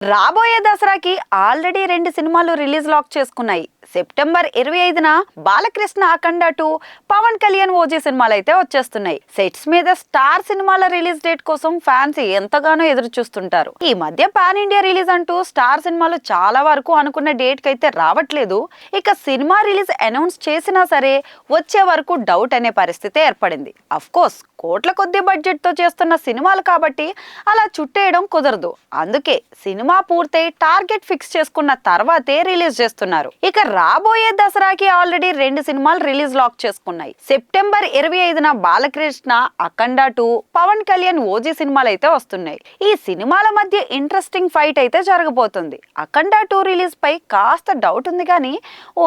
రాబోయే దసరాకి ఆల్రెడీ 2 సినిమాలు రిలీజ్ లాక్ చేసుకున్నాయి. సెప్టెంబర్ 25న బాలకృష్ణ అఖండ 2, పవన్ కళ్యాణ్ ఓజీ సినిమాలు అయితే వచ్చేస్తున్నాయి. సెట్స్ మీద స్టార్ సినిమాల రిలీజ్ డేట్ కోసం ఫ్యాన్స్ ఎంతగానో ఎదురు చూస్తుంటారు. ఈ మధ్య పాన్ ఇండియా రిలీజ్ అంటూ స్టార్ సినిమాలు చాలా వరకు అనుకున్న డేట్ కి అయితే రావట్లేదు. ఇక సినిమా రిలీజ్ అనౌన్స్ చేసినా సరే వచ్చే వరకు డౌట్ అనే పరిస్థితి ఏర్పడింది. అఫ్ కోర్స్ కోట్ల కొద్ది బడ్జెట్ తో చేస్తున్న సినిమాలు కాబట్టి అలా చుట్టేయడం కుదరదు. అందుకే సినిమా పూర్తయి టార్గెట్ ఫిక్స్ చేసుకున్న తర్వాతే రిలీజ్ చేస్తున్నారు. ఇక రాబోయే దసరాకి ఆల్రెడీ 2 సినిమాలు రిలీజ్ లాక్ చేసుకున్నాయి. సెప్టెంబర్ 25న బాలకృష్ణ అఖండ 2, పవన్ కళ్యాణ్ ఓజీ సినిమాలు అయితే వస్తున్నాయి. ఈ సినిమాల మధ్య ఇంట్రెస్టింగ్ ఫైట్ అయితే జరగబోతుంది. అఖండ 2 రిలీజ్ పై కాస్త డౌట్ ఉంది కానీ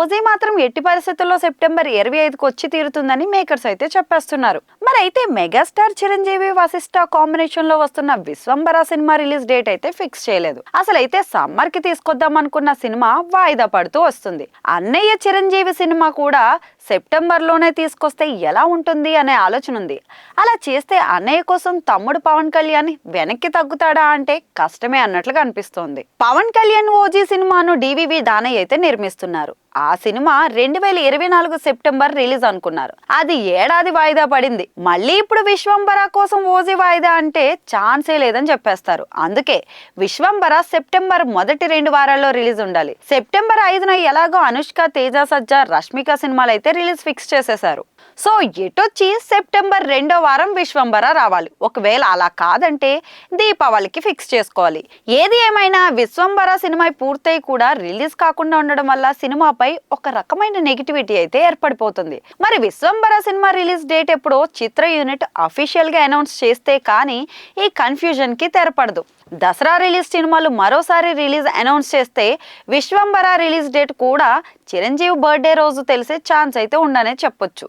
ఓజీ మాత్రం ఎట్టి పరిస్థితుల్లో సెప్టెంబర్ 25కి వచ్చి తీరుతుందని మేకర్స్ అయితే చెప్పేస్తున్నారు. మరి అయితే మెగాస్టార్ చిరంజీవి వశిష్ఠ కాంబినేషన్ లో వస్తున్న విశ్వంబర సినిమా రిలీజ్ డేట్ అయితే ఫిక్స్ చేయలేదు. అసలైతే సమ్మర్ కి తీసుకొద్దాం అనుకున్న సినిమా వాయిదా పడుతూ వస్తుంది. అన్నయ్య చిరంజీవి సినిమా కూడా సెప్టెంబర్ లోనే తీసుకొస్తే ఎలా ఉంటుంది అనే ఆలోచన ఉంది. అలా చేస్తే అన్నయ్య కోసం తమ్ముడు పవన్ కళ్యాణ్ వెనక్కి తగ్గుతాడా అంటే కష్టమే అన్నట్లుగా అనిపిస్తోంది. పవన్ కళ్యాణ్ ఓజీ సినిమాను డివివి దానయ్య అయితే నిర్మిస్తున్నారు. ఆ సినిమా 2024 సెప్టెంబర్ రిలీజ్ అనుకున్నారు. అది ఏడాది వాయిదా పడింది. మళ్ళీ ఇప్పుడు విశ్వంబర కోసం ఓజీ వాయిదా అంటే ఛాన్సే లేదని చెప్పేస్తారు. అందుకే విశ్వంబర సెప్టెంబర్ మొదటి 2 వారాల్లో రిలీజ్ ఉండాలి. సెప్టెంబర్ 5న ఎలాగో అనుష్క, తేజ సజ్జా, రష్మిక సినిమాలు అయితే రిలీజ్ ఫిక్స్ చేసేశారు. సో ఎటొచ్చి సెప్టెంబర్ 2వ వారం విశ్వంబర రావాలి. ఒకవేళ అలా కాదంటే దీపావళికి ఫిక్స్ చేసుకోవాలి. ఏది ఏమైనా విశ్వంబర సినిమా పూర్తయి కూడా రిలీజ్ కాకుండా ఉండడం వల్ల సినిమాపై ఒక రకమైన నెగిటివిటీ అయితే ఏర్పడిపోతుంది. మరి విశ్వంబర సినిమా రిలీజ్ డేట్ ఎప్పుడో చిత్ర యూనిట్ అఫీషియల్ గా అనౌన్స్ చేస్తే కానీ ఈ కన్ఫ్యూజన్ కి తెరపడదు. దసరా రిలీజ్ సినిమాలు మరోసారి రిలీజ్ అనౌన్స్ చేస్తే విశ్వంబర రిలీజ్ డేట్ కూడా చిరంజీవి బర్త్డే రోజు తెలిసే ఛాన్స్ అయితే ఉండనే చెప్పొచ్చు.